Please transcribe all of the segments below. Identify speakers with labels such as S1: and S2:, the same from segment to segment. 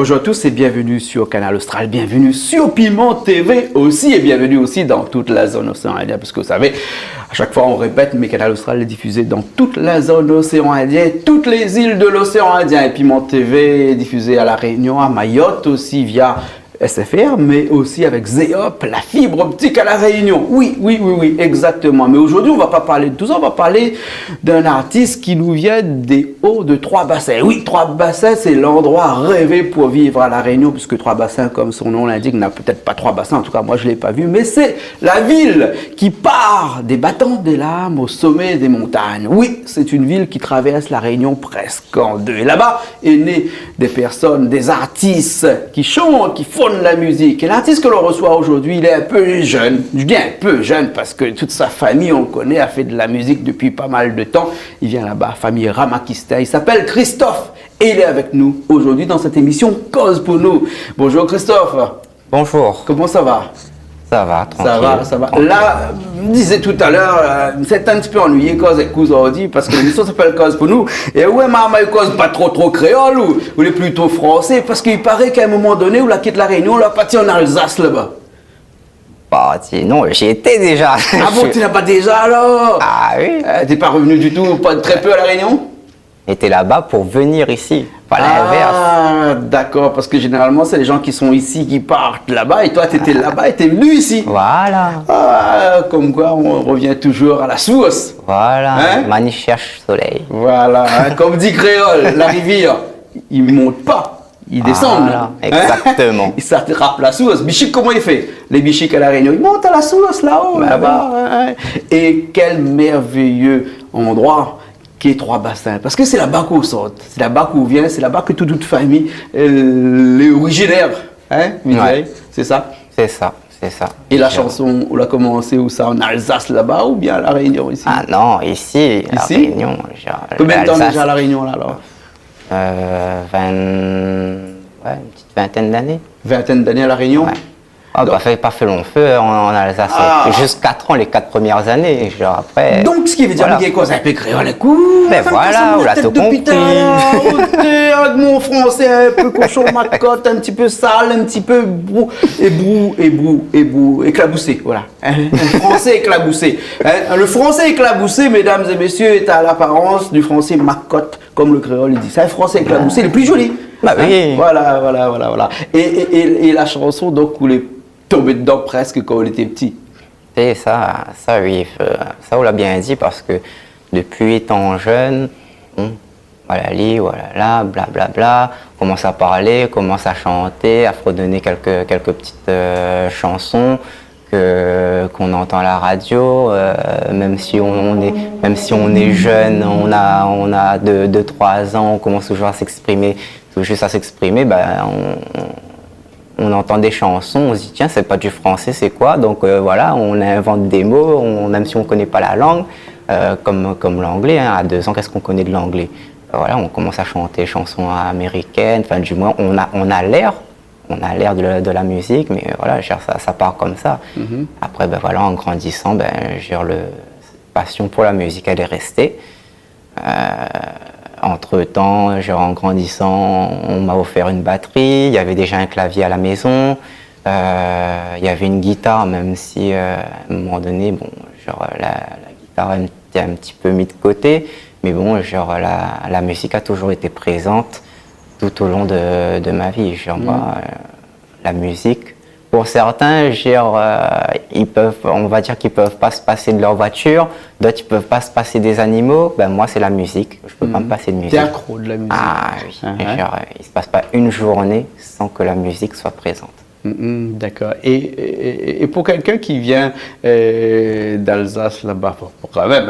S1: Bonjour à tous et bienvenue sur Canal Austral, bienvenue sur Piment TV aussi et bienvenue aussi dans toute la zone océan Indien parce que vous savez, à chaque fois on répète, mais Canal Austral est diffusé dans toute la zone océan Indien, toutes les îles de l'océan Indien et Piment TV est diffusé à La Réunion, à Mayotte aussi via SFR, mais aussi avec Zéop, la fibre optique à La Réunion. Oui, exactement. Mais aujourd'hui, on ne va pas parler de tout ça, on va parler d'un artiste qui nous vient des hauts de Trois-Bassins. Oui, Trois-Bassins, c'est l'endroit rêvé pour vivre à La Réunion, puisque Trois-Bassins, comme son nom l'indique, n'a peut-être pas trois bassins, en tout cas, moi, je ne l'ai pas vu, mais c'est la ville qui part des Battantes des Lames au sommet des montagnes. Oui, c'est une ville qui traverse La Réunion presque en deux. Et là-bas est né des personnes, des artistes qui chantent, qui font de la musique. Et l'artiste que l'on reçoit aujourd'hui, il est un peu jeune. Je dis un peu jeune parce que toute sa famille, on le connaît, a fait de la musique depuis pas mal de temps. Il vient là-bas, famille Ramakista. Il s'appelle Christophe et il est avec nous aujourd'hui dans cette émission Cause pour nous. Bonjour Christophe.
S2: Bonjour.
S1: Comment ça va?
S2: Ça va, tranquille.
S1: Ça va. Là, je me disais tout à l'heure, c'est un petit peu ennuyé cause et cause aujourd'hui parce que l'émission s'appelle Cause pour nous. Et ouais, maman, il cause pas trop créole ou il est plutôt français parce qu'il paraît qu'à un moment donné, où la quitte La Réunion, on l'a parti en Alsace là-bas.
S2: Bah, non, j'y étais déjà.
S1: Ah bon, tu n'as pas déjà alors?
S2: Ah oui.
S1: T'es pas revenu du tout, pas très peu à La Réunion?
S2: J'étais là-bas pour venir ici, pas l'inverse.
S1: Ah, d'accord, parce que généralement, c'est les gens qui sont ici qui partent là-bas et toi, tu étais là-bas et tu es venu ici.
S2: Voilà.
S1: Ah, comme quoi, on revient toujours à la source.
S2: Voilà,
S1: Hein?
S2: Mani cherche soleil.
S1: Voilà, hein, comme dit Créole, la rivière, il ne monte pas, il descend.
S2: Voilà, exactement.
S1: Il s'attrape la source. Bichic, comment il fait? Les bichics à La Réunion, ils montent à la source là-haut,
S2: Bah
S1: là-bas. Hein. Et quel merveilleux endroit qu'est Trois-Bassins. Parce que c'est là-bas qu'on sort, c'est là-bas qu'on vient, c'est là-bas que toute famille est originaire. Hein,
S2: Ouais.
S1: c'est ça?
S2: C'est ça, c'est ça.
S1: Et la chanson, on l'a commencé où ça? En Alsace là-bas ou bien à La Réunion ici?
S2: Ah non, ici, à La
S1: Ici?
S2: Réunion.
S1: Combien de temps
S2: l'Alsace,
S1: déjà à La Réunion là alors?
S2: 20... Ouais, une petite vingtaine d'années.
S1: Vingtaine d'années à La Réunion?
S2: Ouais. Ah, pas fait long feu en Alsace.
S1: Ah.
S2: Juste 4 ans, les 4 premières années. Genre après.
S1: Donc, ce qui veut dire
S2: voilà.
S1: qu'il y a quoi? Un peu créole, un coup.
S2: Ben voilà, on l'a tout compris.
S1: Avec mon français un peu cochon, ma cote, un petit peu sale, un petit peu éclaboussé. Voilà. Un français éclaboussé. Hein? Le français éclaboussé, mesdames et messieurs, est à l'apparence du français macotte, comme le créole dit. C'est un français éclaboussé, le plus joli.
S2: Bah oui.
S1: Voilà. Et la chanson, donc, où les tombé dedans presque quand on était petit.
S2: Et ça oui, ça on l'a bien dit parce que depuis étant jeune, voilà là, blablabla, on commence à parler, commence à chanter, à fredonner quelques petites chansons qu'on entend à la radio, même si on est jeune, on a 2-3 ans, on commence toujours à s'exprimer, on entend des chansons, on se dit tiens c'est pas du français, c'est quoi? Donc voilà, on invente des mots, même si on connaît pas la langue, comme l'anglais, hein. À 2 ans, qu'est-ce qu'on connaît de l'anglais? Voilà, on commence à chanter des chansons américaines, enfin du moins on a l'air de la musique, mais voilà, ça part comme ça.
S1: Mm-hmm.
S2: Après ben voilà, en grandissant, cette passion pour la musique elle est restée. Entre-temps, en grandissant, on m'a offert une batterie, il y avait déjà un clavier à la maison, il y avait une guitare, même si à un moment donné, la guitare était un petit peu mise de côté, mais bon, la musique a toujours été présente tout au long de ma vie. Moi, la musique, pour certains, on va dire qu'ils peuvent pas se passer de leur voiture, d'autres ils peuvent pas se passer des animaux. Ben moi c'est la musique, je peux pas me passer de musique.
S1: T'es accro de la musique.
S2: Ah oui, il se passe pas une journée sans que la musique soit présente.
S1: D'accord. Et pour quelqu'un qui vient d'Alsace là-bas, pour quand même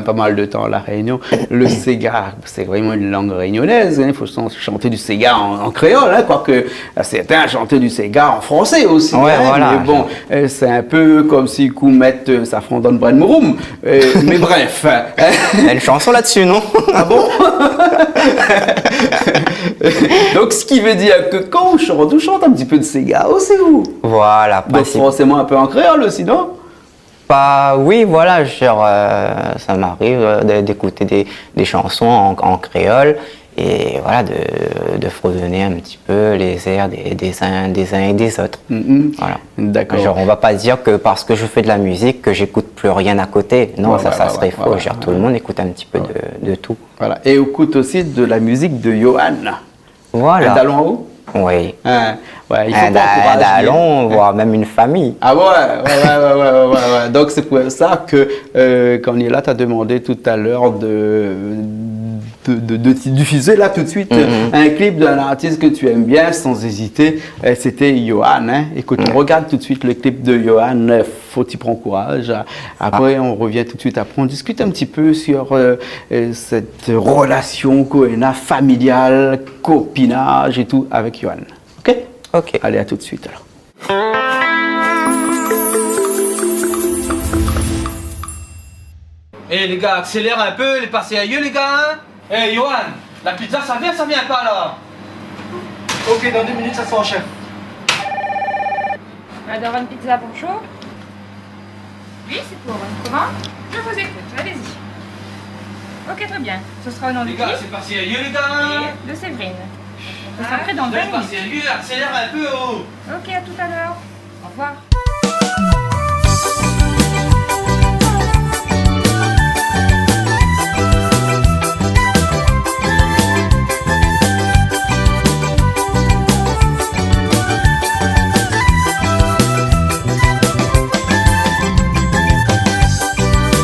S1: pas mal de temps à La Réunion, le Sega, c'est vraiment une langue réunionnaise. Il faut chanter du Sega en créole, hein, quoique certains chantent du Sega en français aussi.
S2: Ouais,
S1: hein,
S2: voilà.
S1: Mais bon, c'est un peu comme si qu'on mette Safran dans le Bren Mouroum. Mais bref.
S2: Il y a une chanson là-dessus, non?
S1: Ah bon? Donc, ce qui veut dire que quand on chante un petit peu de Sega aussi, vous.
S2: Voilà.
S1: Donc, forcément un peu en créole aussi, non?
S2: Oui, voilà, ça m'arrive d'écouter des chansons en créole et voilà, de fredonner un petit peu les airs des uns et des autres. Voilà.
S1: D'accord.
S2: Genre, on va pas dire que parce que je fais de la musique que j'écoute plus rien à côté. Non, ça serait faux. Genre, tout le monde écoute un petit peu de tout.
S1: Voilà. Et écoute aussi de la musique de Johan.
S2: Voilà.
S1: Un dallon en haut.
S2: Oui.
S1: Ouais, il faut pas encourager.
S2: Un dallon, voire même une famille.
S1: Ah ouais. Donc c'est pour ça que quand Niela t'a demandé tout à l'heure de diffuser là tout de suite un clip d'un artiste que tu aimes bien sans hésiter, c'était Johan. Hein. Écoute, on regarde tout de suite le clip de Johan, Faut y prendre courage. Après on revient tout de suite, après on discute un petit peu sur cette relation Koena familiale, copinage et tout avec Johan. Ok?
S2: Ok.
S1: Allez, à tout de suite alors.
S3: Eh les gars, accélère un peu, les pas sérieux les gars. Eh Johan, la pizza ça vient pas là.
S4: Ok, dans 2 minutes ça sera en chef.
S5: Alors une pizza pour chaud? Oui, c'est pour une commande. Je vous écoute, allez-y. Ok, très bien. Ce sera au nom de
S3: Les
S5: qui?
S3: gars, c'est pas sérieux les gars.
S5: Et de Séverine. Ce sera prêt dans 20
S3: C'est pas
S5: minutes.
S3: sérieux, accélère un peu oh.
S5: Ok, à tout à l'heure. Au revoir.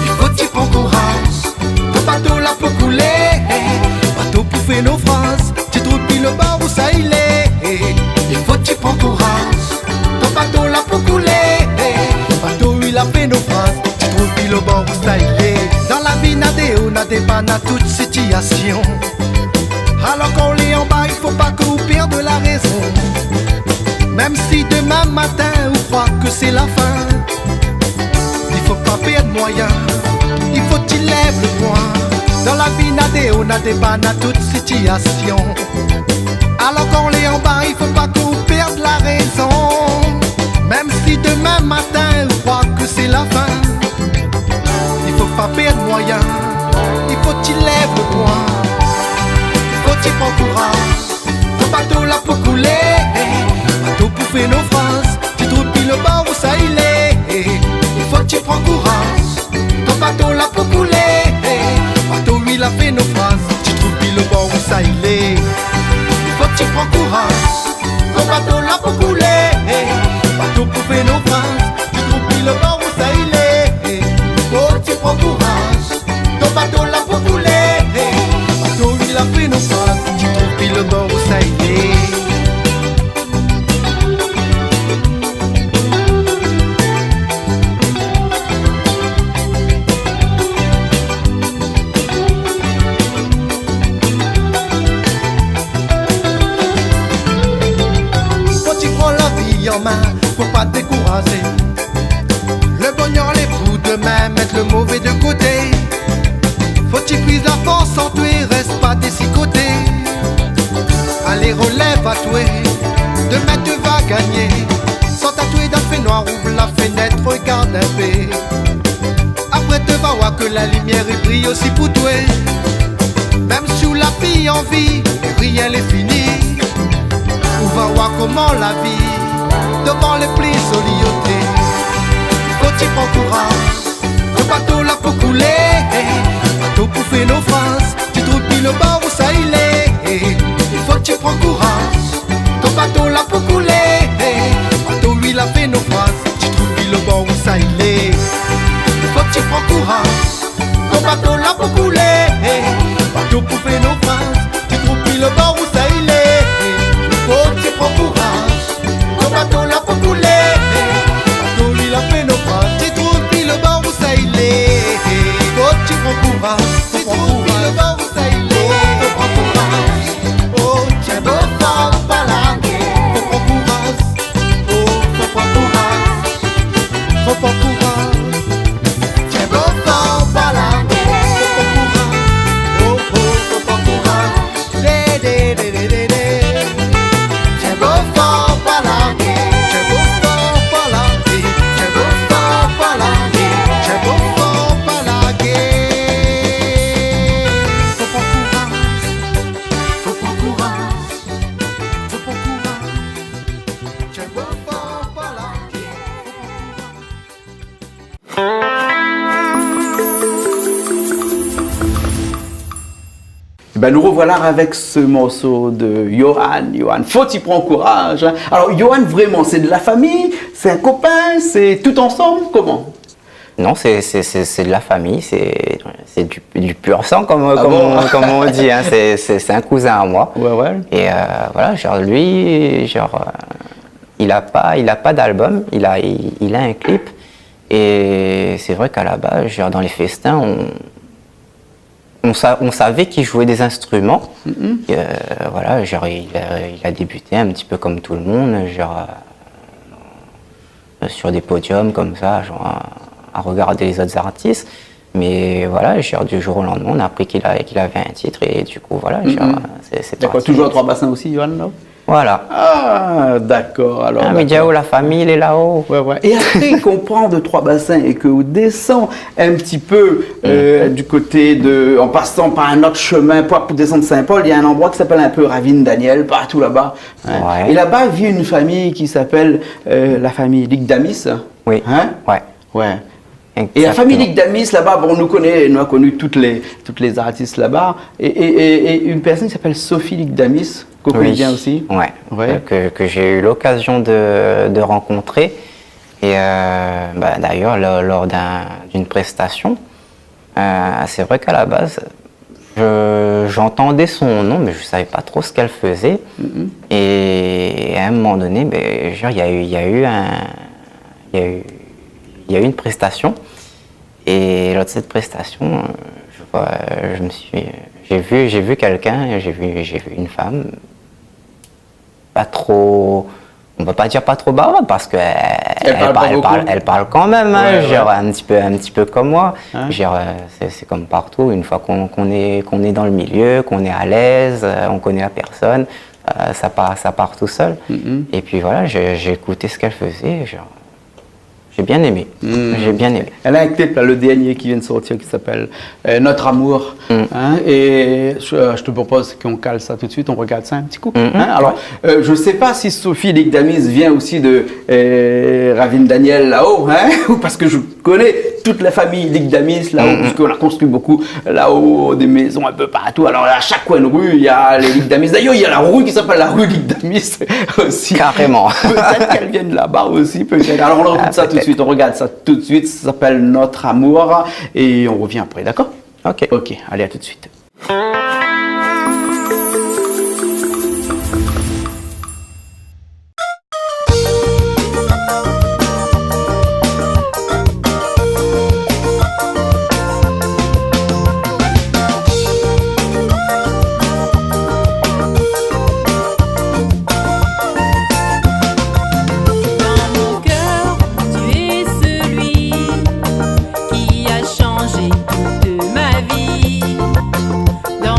S4: Il faut y prendre courage. Le bateau là pour couler. Bateau pour faire naufrage. Tu trouves plus le bord où ça il est. Il faut y prendre courage. Le bateau là pour couler. Bateau il a fait naufrage. Tu trouves plus le bord où ça il est. Dans la vie on a des pannes à toute situation. Alors qu'on est en bas, il faut pas qu'on perde la raison. Même si demain matin on croit que c'est la fin, il faut pas perdre moyen, il faut qu'il lève le poing. Dans la vie on a des pannes à toute situation. Alors qu'on est en bas, il faut pas qu'on perde la raison. Même si demain matin on croit que c'est la fin, il faut pas perdre moyen, il faut qu'il lève le poing. Il faut qu'il prenne courage, le bateau là pour couler. Bateau pour faire naufrage, tu trouves plus le bord où ça il est. Il faut que tu prends courage, ton bateau là pour couler. Bateau il a fait naufrage, tu trouves plus le bord où ça il est. Il faut que tu prends courage, ton bateau là pour couler. Bateau pour faire naufrage, tu trouves plus le bord où ça il est. Il faut que tu prends courage, ton bateau là pour couler. Bateau il a fait naufrage, tu trouves plus le bord où ça il est. En main, faut pas te décourager. Le bonheur les bouts de main, mettre le mauvais de côté. Faut que tu puises la force en toi, reste pas décicoté. Allez relève à toi, demain tu vas gagner. Sans tatouer d'un fait noir, ouvre la fenêtre, regarde un peu. Après te vas voir que la lumière est brille aussi pour toi. Même sous la vie en vie, rien n'est fini. On va voir comment la vie devant les plis soliotés. Faut y prendre courage, le bateau là pour couler. Bateau pour faire naufrage, tu trouves plus le bord où ça il est. Il faut que tu prends courage, ton bateau là pour couler. Bateau lui l'a fait naufrage, tu trouves plus le bord où ça il est. Il faut que tu prends courage, ton bateau là pour couler. Bateau pour faire naufrage, tu trouves plus le bord où ça il est. Il faut que tu prends courage, ton bateau là pour couler. Bateau lui l'a fait naufrage, tu trouves plus le bord où ça il est. Faut que tu prends courage, tu trouves plus le bord où ça il est. Faut prendre courage, oh tiens beau fort pas la guerre. Faut prendre courage, oh faut prendre courage. Faut prendre courage, tiens beau fort pas la guerre. Faut prendre courage, oh oh faut prendre courage.
S1: Ben, nous revoilà avec ce morceau de Johan. Johan, faut y prendre courage. Hein. Alors, Johan, vraiment, c'est de la famille, c'est un copain, c'est tout ensemble, comment?
S2: Non, c'est de la famille, c'est du pur sang, comme on dit. Hein. C'est un cousin à moi.
S1: Ouais.
S2: Et voilà, genre lui, il a pas d'album, il a un clip. Et c'est vrai qu'à la base, genre dans les festins, on savait qu'il jouait des instruments. Voilà, genre il a débuté un petit peu comme tout le monde, genre sur des podiums comme ça, genre à regarder les autres artistes. Mais voilà, genre du jour au lendemain, on a appris qu'il avait un titre et du coup voilà, genre c'est
S1: D'accord, toujours à Trois Bassins aussi, Johan, là?
S2: Voilà.
S1: Ah, d'accord. Alors,
S2: Ah, mais Diao, la famille, il est là-haut.
S1: Ouais. Et après qu'on prend de Trois Bassins et qu'on descend un petit peu du côté de, en passant par un autre chemin pour descendre Saint-Paul, il y a un endroit qui s'appelle un peu Ravine Daniel, partout là-bas. Hein.
S2: Ouais.
S1: Et là-bas vit une famille qui s'appelle la famille Ligdamis.
S2: Oui.
S1: Hein?
S2: Ouais.
S1: Et la famille Ligdamis là-bas, bon, on a connu toutes les artistes là-bas. Et une personne qui s'appelle Sophie Ligdamis, qu'on connaît bien aussi.
S2: Ouais. Que j'ai eu l'occasion de rencontrer. Et d'ailleurs, lors d'une prestation, c'est vrai qu'à la base, j'entendais son nom, mais je ne savais pas trop ce qu'elle faisait. Et à un moment donné, il y a eu une prestation. Et lors de cette prestation, j'ai vu quelqu'un, j'ai vu une femme, pas trop, on va pas dire pas trop bavarde parce que elle parle quand même, hein, genre un petit peu comme moi.
S1: Hein?
S2: Genre c'est comme partout, une fois qu'on est dans le milieu, qu'on est à l'aise, on connaît la personne, ça part tout seul. Et puis voilà, j'ai écouté ce qu'elle faisait, genre. J'ai bien aimé.
S1: Elle a un clip, là, le dernier qui vient de sortir, qui s'appelle Notre Amour. Hein, et je te propose qu'on cale ça tout de suite, on regarde ça un petit coup. Hein. Alors, je ne sais pas si Sophie Ligdamis vient aussi de Ravine Daniel là-haut, hein, parce que je connais toute la famille Ligdamis là-haut, parce qu'on a construit beaucoup là-haut, des maisons un peu partout. Alors, à chaque coin de rue, il y a les Ligdamis. D'ailleurs, il y a la rue qui s'appelle la rue Ligdamis aussi.
S2: Carrément.
S1: Peut-être qu'elle vient de là-bas aussi, peut-être. Alors, on regarde ça tout de suite, on regarde ça tout de suite. Ça s'appelle Notre Amour et on revient après, d'accord? Ok, allez, à tout de suite.
S6: Dans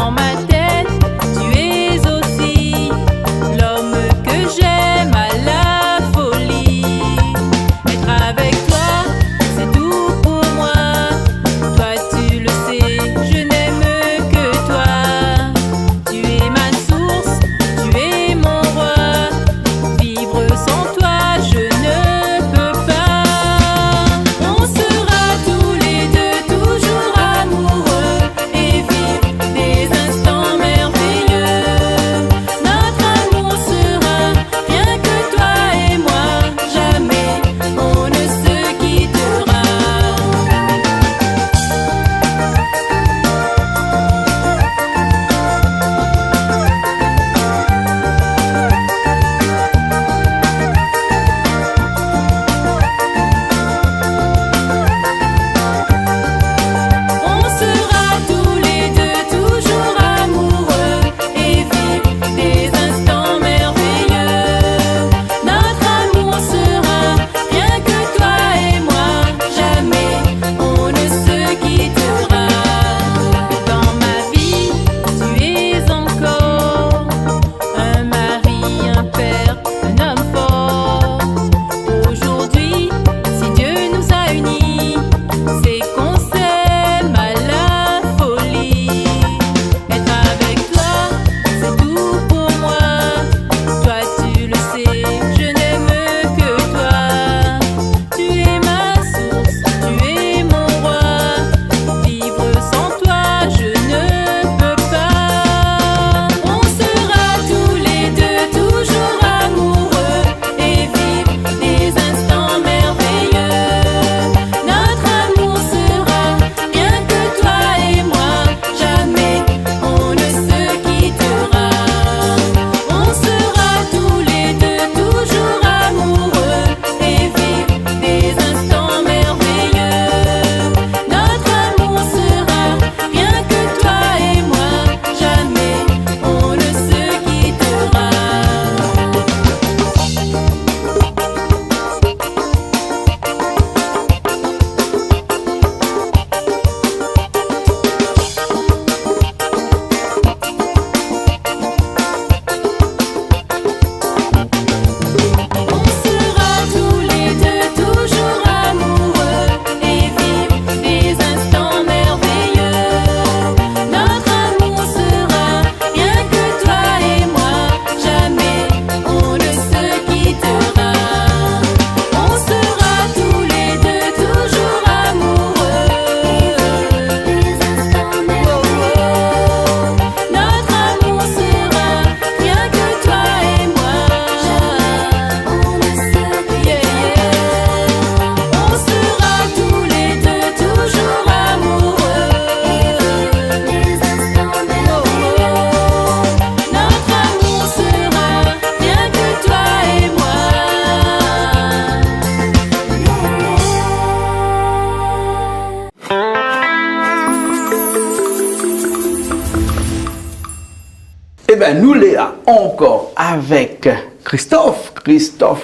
S1: Eh bien, nous les là encore avec Christophe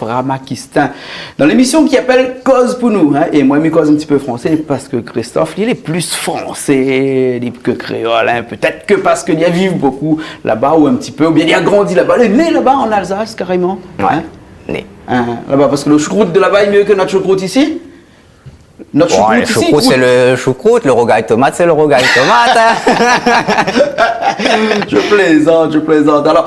S1: Ramakistin, dans l'émission qui appelle Cause pour nous. Hein. Et moi, je cause un petit peu français parce que Christophe, il est plus français que créole. Hein. Peut-être que parce qu'il y a vécu beaucoup là-bas ou un petit peu, ou bien il a grandi là-bas. Il est né là-bas en Alsace carrément.
S2: Ouais,
S1: Hein.
S2: né.
S1: Hein, là-bas, parce que le choucroute de là-bas est mieux que notre choucroute ici. Notre
S2: Bon,
S1: choucroute
S2: le
S1: ici.
S2: choucroute, c'est le choucroute, le rogaille tomate, c'est le rogaille tomate. Hein.
S1: Je plaisante. Alors,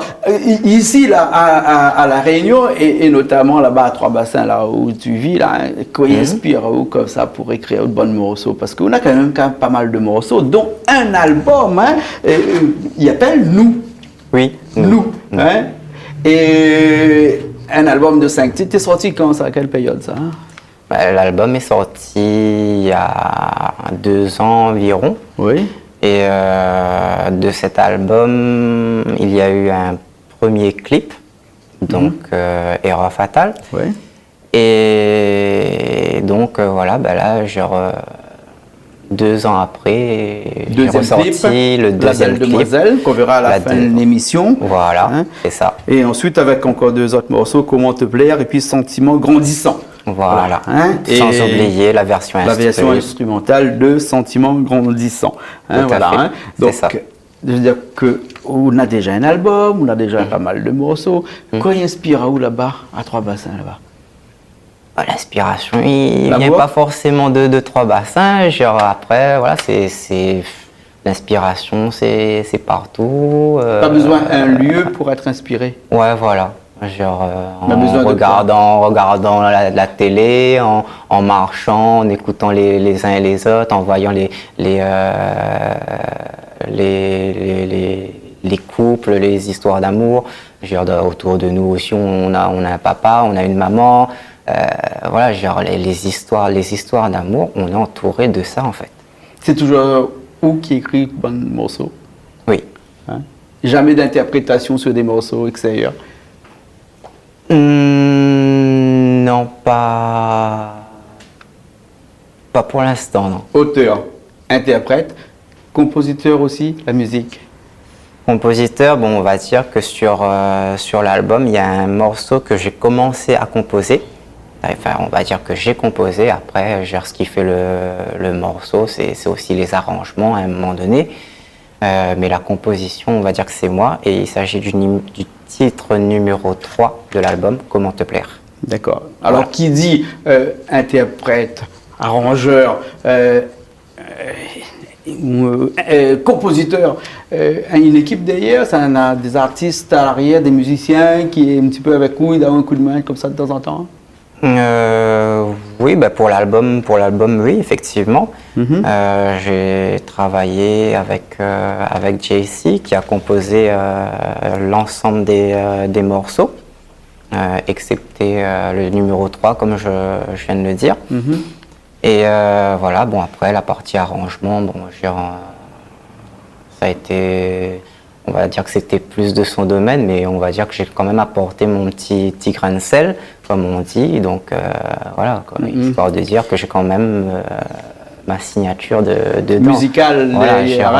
S1: ici, là, à La Réunion, et notamment là-bas à Trois-Bassins, là où tu vis, là, quoi inspire ou comme ça pour écrire de bonnes morceaux? Parce qu'on a quand même pas mal de morceaux, dont un album, hein, il appelle Nous.
S2: Oui.
S1: Nous. Hein? Et un album de 5 titres. T'es sorti quand ça? À quelle période ça? Hein?
S2: L'album est sorti il y a 2 ans environ.
S1: Oui.
S2: Et de cet album, il y a eu un premier clip, donc Erreur fatale.
S1: Oui.
S2: Et donc voilà, ben là, genre 2 ans après, j'ai ressorti le deuxième clip.
S1: Demoiselle, qu'on verra à la fin de l'émission.
S2: Voilà,
S1: Hein?
S2: c'est ça.
S1: Et ensuite, avec encore 2 autres morceaux, Comment te plaire, et puis Sentiment grandissant.
S2: Voilà.
S1: Hein?
S2: Sans
S1: Et
S2: oublier la version
S1: instrumentale de Sentiment grandissant. Hein,
S2: Tout à
S1: voilà.
S2: fait.
S1: Hein?
S2: C'est
S1: Donc,
S2: ça.
S1: je veux dire qu'on a déjà un album, on a déjà pas mal de morceaux. Quoi inspire à où là-bas, à Trois-Bassins là-bas?
S2: L'inspiration, il
S1: La
S2: vient
S1: voix
S2: pas forcément de Trois-Bassins. Genre après, voilà, c'est l'inspiration, c'est partout.
S1: Pas besoin d'un lieu pour être inspiré.
S2: Ouais, voilà. Genre
S1: On a besoin de
S2: en regardant la télé, en marchant, en écoutant les uns et les autres, en voyant les couples, les histoires d'amour. Genre autour de nous aussi, on a un papa, on a une maman. Voilà, genre les histoires d'amour, on est entouré de ça en fait.
S1: C'est toujours où qui écrit bon morceau.
S2: Oui.
S1: Hein? Jamais d'interprétation sur des morceaux extérieurs.
S2: Non, pas pour l'instant, non.
S1: Auteur, interprète, compositeur aussi, la musique.
S2: Compositeur, bon, on va dire que sur l'album, il y a un morceau que j'ai commencé à composer. Enfin, on va dire que j'ai composé. Après, genre, ce qui fait le morceau, c'est aussi les arrangements à un moment donné. Mais la composition, on va dire que c'est moi. Et il s'agit du titre numéro 3 de l'album, Comment te plaire.
S1: D'accord. Alors,
S2: Voilà.
S1: qui dit interprète, arrangeur, compositeur, une équipe derrière, ça en a des artistes à l'arrière, des musiciens qui est un petit peu avec vous, ils donnent un coup de main comme ça de temps en temps?
S2: Oui, bah pour l'album, oui, effectivement. J'ai travaillé avec JC qui a composé l'ensemble des morceaux, excepté le numéro 3, comme je viens de le dire. Et voilà, bon, après la partie arrangement, bon, ça a été, on va dire que c'était plus de son domaine, mais on va dire que j'ai quand même apporté mon petit grain de sel, comme on dit. Donc voilà, quoi, histoire de dire que j'ai quand même ma signature dedans.
S1: Musicale
S2: Voilà,
S1: derrière,
S2: genre,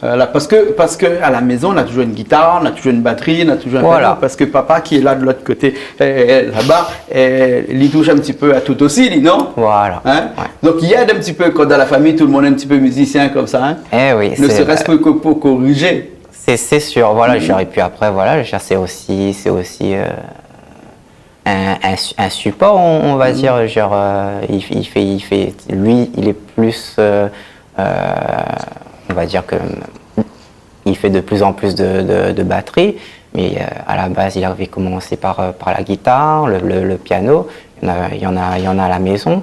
S1: hein. Là, parce que à la maison on a toujours une guitare, on a toujours une batterie, on a toujours un
S2: Voilà.
S1: piano, parce que papa qui est là de l'autre côté là-bas, il y touche un petit peu à tout aussi, lui, non?
S2: Voilà.
S1: Hein?
S2: Ouais.
S1: Donc il y a un petit peu, quand dans la famille tout le monde est un petit peu musicien comme ça, hein?
S2: Eh oui,
S1: Ne serait-ce que pour corriger.
S2: c'est sûr, voilà. Genre, et puis après, voilà, genre, c'est aussi un support, on va dire. Genre, il fait, lui, il est plus, on va dire que il fait de plus en plus de batterie, mais à la base, il avait commencé par la guitare, le piano. Il y en a à la maison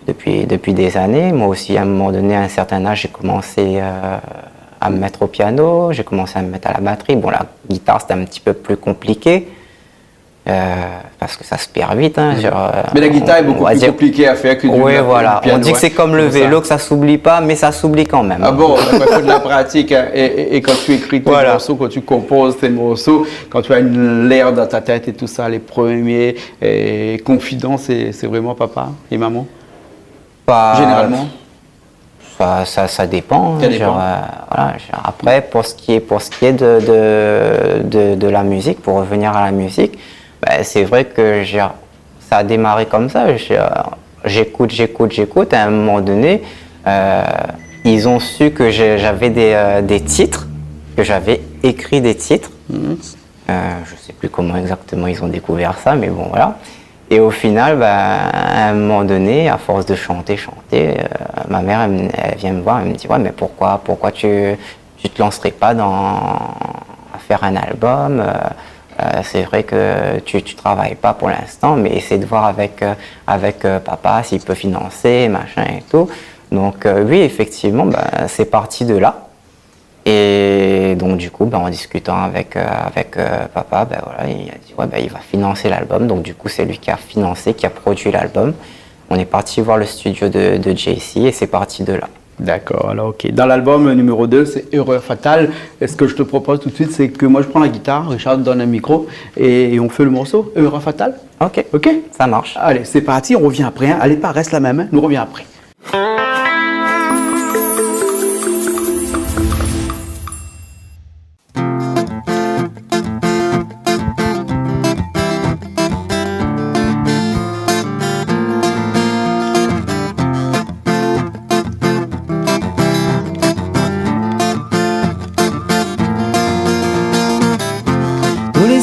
S2: depuis des années. Moi aussi, à un moment donné, à un certain âge, j'ai commencé à me mettre au piano, j'ai commencé à me mettre à la batterie. Bon, la guitare, c'était un petit peu plus compliqué. Parce que ça se perd vite. Hein, genre,
S1: Mais la guitare est beaucoup plus
S2: dire...
S1: compliquée à faire que
S2: Oui, voilà.
S1: piano.
S2: On dit que c'est comme le vélo, que ça s'oublie pas, mais ça s'oublie quand même.
S1: Ah bon, il faut de la pratique. Hein. Et quand tu écris tes morceaux, quand tu composes tes morceaux, quand tu as une l'air dans ta tête et tout ça, les premiers confidents, c'est vraiment papa et maman?
S2: Pas...
S1: Généralement?
S2: Ça dépend.
S1: Ça dépend.
S2: Voilà, après, pour ce qui est de la musique, pour revenir à la musique, ben, c'est vrai que ça a démarré comme ça. J'écoute. À un moment donné, ils ont su que j'avais des titres, que j'avais écrit des titres. Je ne sais plus comment exactement ils ont découvert ça, mais bon, voilà. Et au final, à un moment donné, à force de chanter, ma mère, elle vient me voir, elle me dit « Ouais, mais pourquoi tu te lancerais pas à faire un album c'est vrai que tu travailles pas pour l'instant, mais essaie de voir avec papa s'il peut financer, machin et tout. » Donc oui, effectivement, c'est parti de là. Et donc du coup, en discutant avec papa, voilà, il a dit ouais, il va financer l'album. Donc du coup, c'est lui qui a financé, qui a produit l'album. On est parti voir le studio de JC et c'est parti de là.
S1: D'accord, alors ok. Dans l'album numéro 2, c'est Erreur fatale. Et ce que je te propose tout de suite, c'est que moi je prends la guitare, Richard donne un micro et on fait le morceau Erreur fatale.
S2: Ok,
S1: ok,
S2: ça marche.
S1: Allez, c'est parti, on revient après. Allez, pas reste la même, nous revient après.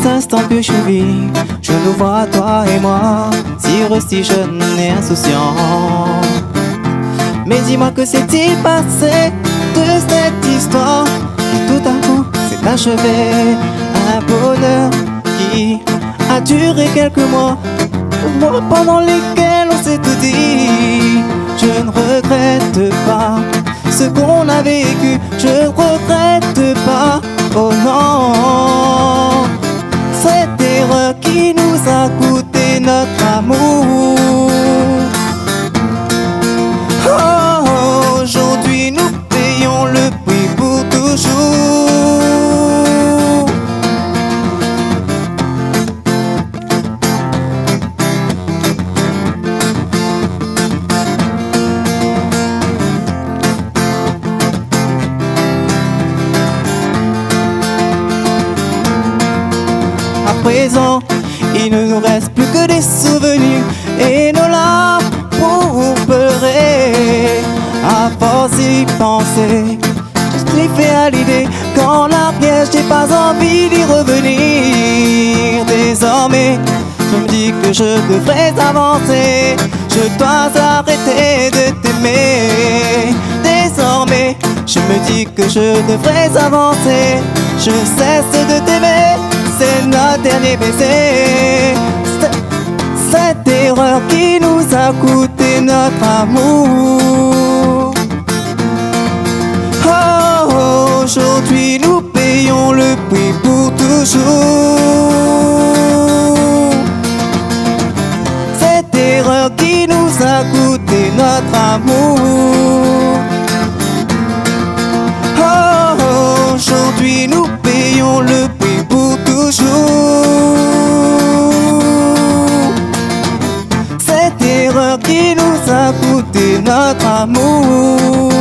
S6: Instant que je vis, je nous vois toi et moi, si jeune et insouciant. Mais dis-moi que s'est-il passé de cette histoire qui tout à coup s'est achevé. Un bonheur qui a duré quelques mois pendant lesquels on s'est tout dit. Je ne regrette pas ce qu'on a vécu, je ne regrette pas, oh non. Cette erreur qui nous a coûté notre amour. Oh, aujourd'hui nous payons le prix pour toujours. Présent, il ne nous reste plus que des souvenirs et nos larmes pour pleurer. À force d'y penser, je suis fait à l'idée qu'en arrière j'ai pas envie d'y revenir. Désormais, je me dis que je devrais avancer, je dois arrêter de t'aimer. Désormais, je me dis que je devrais avancer, je cesse de t'aimer. C'est notre dernier baiser. Cette erreur qui nous a coûté notre amour. Oh, aujourd'hui nous payons le prix pour toujours. Cette erreur qui nous a coûté notre amour. Oh, aujourd'hui nous payons le prix pour toujours. Cette erreur qui nous a coûté notre amour.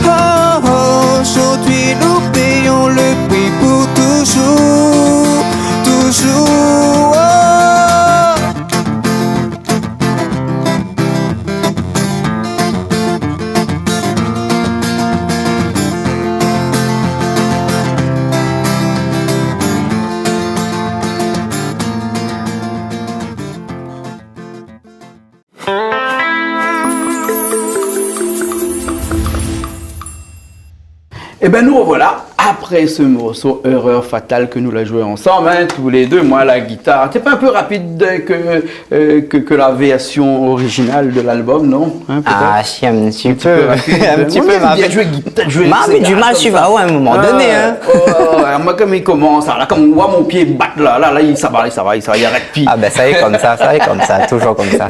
S6: Oh, aujourd'hui nous payons le prix pour toujours. Toujours.
S1: Et bien nous revoilà après ce morceau Erreur fatale que nous l'avons joué ensemble, tous les deux, moi la guitare. C'est pas un peu rapide que la version originale de l'album, non
S2: Ah, si, un petit peu. Un petit peu,
S1: bien joué guitare.
S2: Mais du mal suivre à un moment donné.
S1: Moi, comme il commence, là, comme on voit mon pied battre, là, ça va, il arrête. Puis...
S2: Ah, ben ça y est comme ça, toujours comme ça.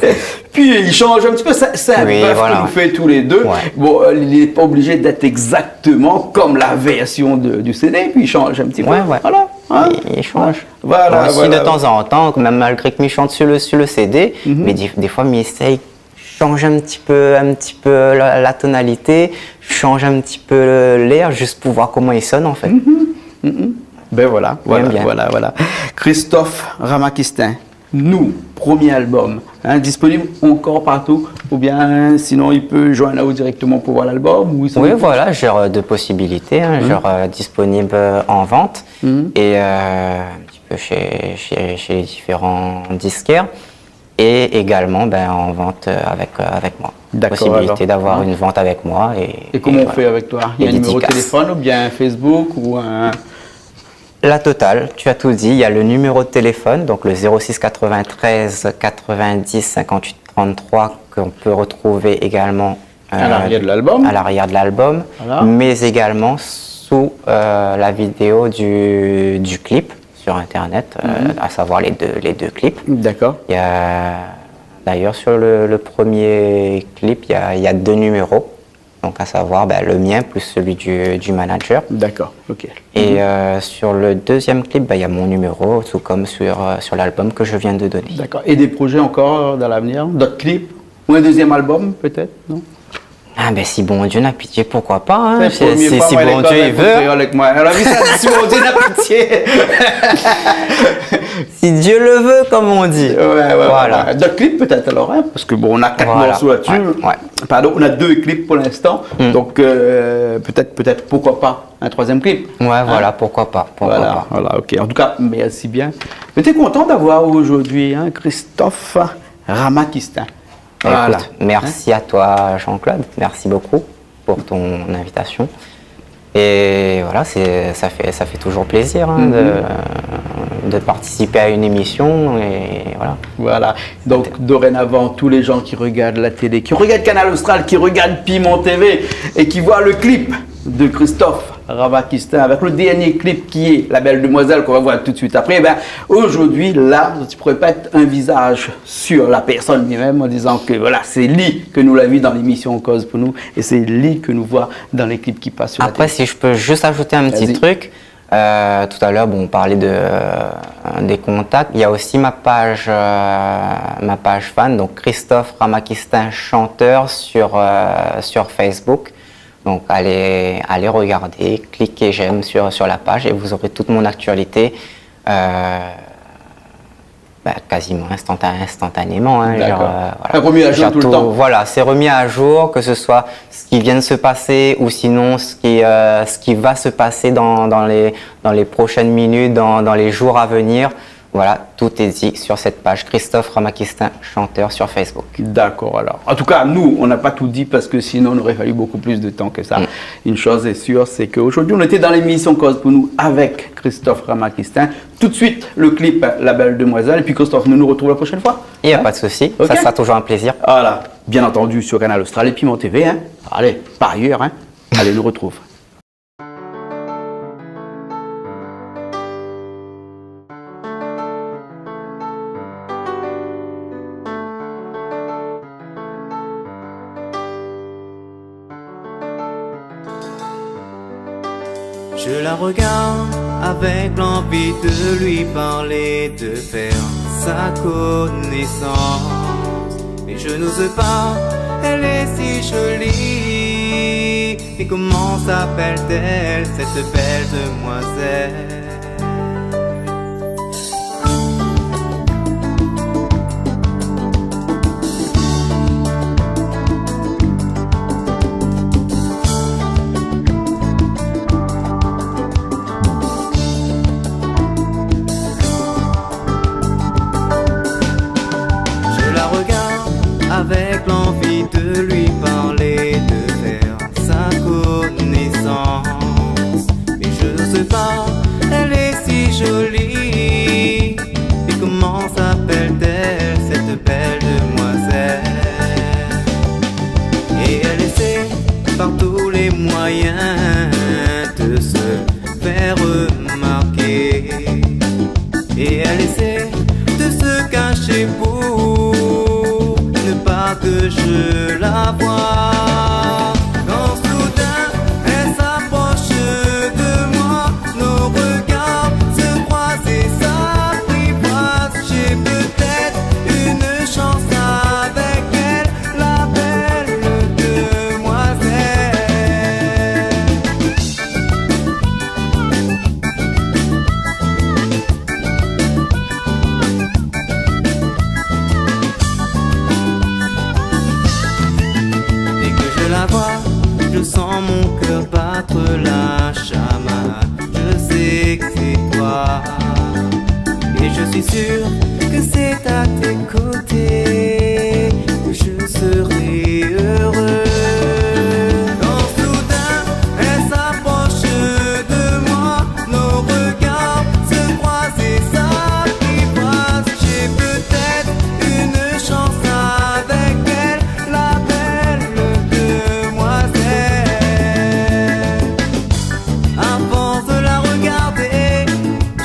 S1: Puis il change un petit peu, c'est un bœuf que nous fait tous les deux.
S2: Ouais.
S1: Bon, il n'est pas obligé d'être exactement comme la version du CD, puis il change un petit peu.
S2: Ouais.
S1: Voilà. Hein?
S2: Il change.
S1: Voilà.
S2: De temps en temps, même malgré que il chante sur le CD, mais des fois, il essaye change un petit peu la tonalité, je change un petit peu l'air juste pour voir comment il sonne en fait.
S1: Ben voilà, voilà,
S2: bien.
S1: voilà. Christophe Ramakistin, Nous, premier album, disponible encore partout, ou bien sinon il peut joindre là-haut directement pour voir l'album ou
S2: Oui, voilà, j'ai deux possibilités, genre disponible en vente et un petit peu chez les différents disquaires et également en vente avec moi.
S1: D'accord,
S2: Possibilité
S1: alors.
S2: d'avoir une vente avec moi.
S1: Et comment on
S2: voilà.
S1: fait avec toi? Il y a un
S2: Et
S1: numéro de
S2: dédicace.
S1: téléphone ou bien Facebook ou un...
S2: La totale, tu as tout dit. Il y a le numéro de téléphone, donc le 06 93 90 58 33 qu'on peut retrouver également
S1: À l'arrière de l'album.
S2: à l'arrière de l'album,
S1: Voilà.
S2: mais également sous la vidéo du clip sur Internet, à savoir les deux clips.
S1: D'accord.
S2: Il y a d'ailleurs sur le premier clip, il y a deux numéros, donc à savoir le mien plus celui du manager.
S1: D'accord, ok.
S2: Et sur le deuxième clip, il y a mon numéro, tout comme sur l'album que je viens de donner.
S1: D'accord. Et des projets encore dans l'avenir? D'autres clips? Ou un deuxième album peut-être? Non?
S2: Ah si bon Dieu n'a pitié, pourquoi pas, hein.
S1: C'est la
S2: Si
S1: première fois, moi,
S2: bon
S1: l'école,
S2: Dieu il
S1: elle
S2: veut,
S1: fait avec moi. Elle a vu ça, si bon Dieu n'a pitié.
S2: si Dieu le veut, comme on dit.
S1: Ouais,
S2: Voilà.
S1: ouais. D'autres clips peut-être alors, parce que bon, on a 4
S2: Voilà.
S1: morceaux là-dessus.
S2: Ouais.
S1: Pardon, on a 2 clips pour l'instant. Donc peut-être pourquoi pas un 3e clip.
S2: Ouais, voilà, pourquoi pas.
S1: Voilà, ok. En tout cas, merci bien. J'étais content d'avoir aujourd'hui Christophe Ramakistin. Voilà.
S2: Écoute, merci à toi Jean-Claude, merci beaucoup pour ton invitation. Et voilà, ça fait toujours plaisir de participer à une émission et voilà.
S1: Voilà. Donc dorénavant, tous les gens qui regardent la télé, qui regardent Canal Austral, qui regardent Piment TV et qui voient le clip de Christophe Ramakistin avec le dernier clip qui est La Belle Demoiselle qu'on va voir tout de suite après, aujourd'hui, là, tu pourrais pas être un visage sur la personne lui-même en disant que voilà, c'est lui que nous l'a vu dans l'émission Cause pour nous et c'est lui que nous voit dans les clips qui passent sur la
S2: Après,
S1: télé.
S2: si je peux juste ajouter un petit
S1: Vas-y.
S2: truc, tout à l'heure, on parlait des contacts. Il y a aussi ma page fan, donc Christophe Ramakistin chanteur sur Facebook. Donc allez regarder, cliquez j'aime sur la page et vous aurez toute mon actualité quasiment instantanément.
S1: D'accord. Remis à jour tout le temps.
S2: Voilà, c'est remis à jour, que ce soit ce qui vient de se passer ou sinon ce qui va se passer dans les prochaines minutes, dans les jours à venir. Voilà, tout est dit sur cette page Christophe Ramakistin, chanteur sur Facebook.
S1: D'accord, alors. En tout cas, nous, on n'a pas tout dit parce que sinon, il aurait fallu beaucoup plus de temps que ça. Une chose est sûre, c'est qu'aujourd'hui, on était dans l'émission Cause pour nous avec Christophe Ramakistin. Tout de suite, le clip La Belle Demoiselle. Et puis, Christophe, nous retrouvons la prochaine fois.
S2: Il n'y a pas de souci,
S1: Ok.
S2: ça sera toujours un plaisir.
S1: Voilà, bien entendu, sur Canal Austral et Piment TV. Allez, par ailleurs, allez, nous retrouve.
S6: Je la regarde avec l'envie de lui parler, de faire sa connaissance. Mais je n'ose pas, elle est si jolie. Et comment s'appelle-t-elle, cette belle demoiselle? Je la regarde avec l'envie de lui parler, de faire sa connaissance. Mais je n'ose pas, elle est si jolie. Et comment s'appelle-t-elle, cette belle demoiselle? Et elle essaie par tous les moyens de se faire remarquer. Et elle essaie de se cacher pour ne pas que je la voie. Quand soudain elle s'approche de moi, nos regards se croisent et s'apprivoisent. J'ai peut-être une chance avec elle, la sens mon cœur battre la chamade. Je sais que c'est toi. Et je suis sûr que c'est à tes côtés que je serai heureux. Quand soudain elle s'approche de moi, nos regards se croisent et s'apprivoisent. J'ai peut-être une chance avec elle, la belle demoiselle. À force de la regarder,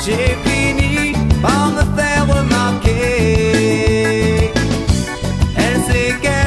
S6: j'ai fini par me faire remarquer. Elle sait qu'elle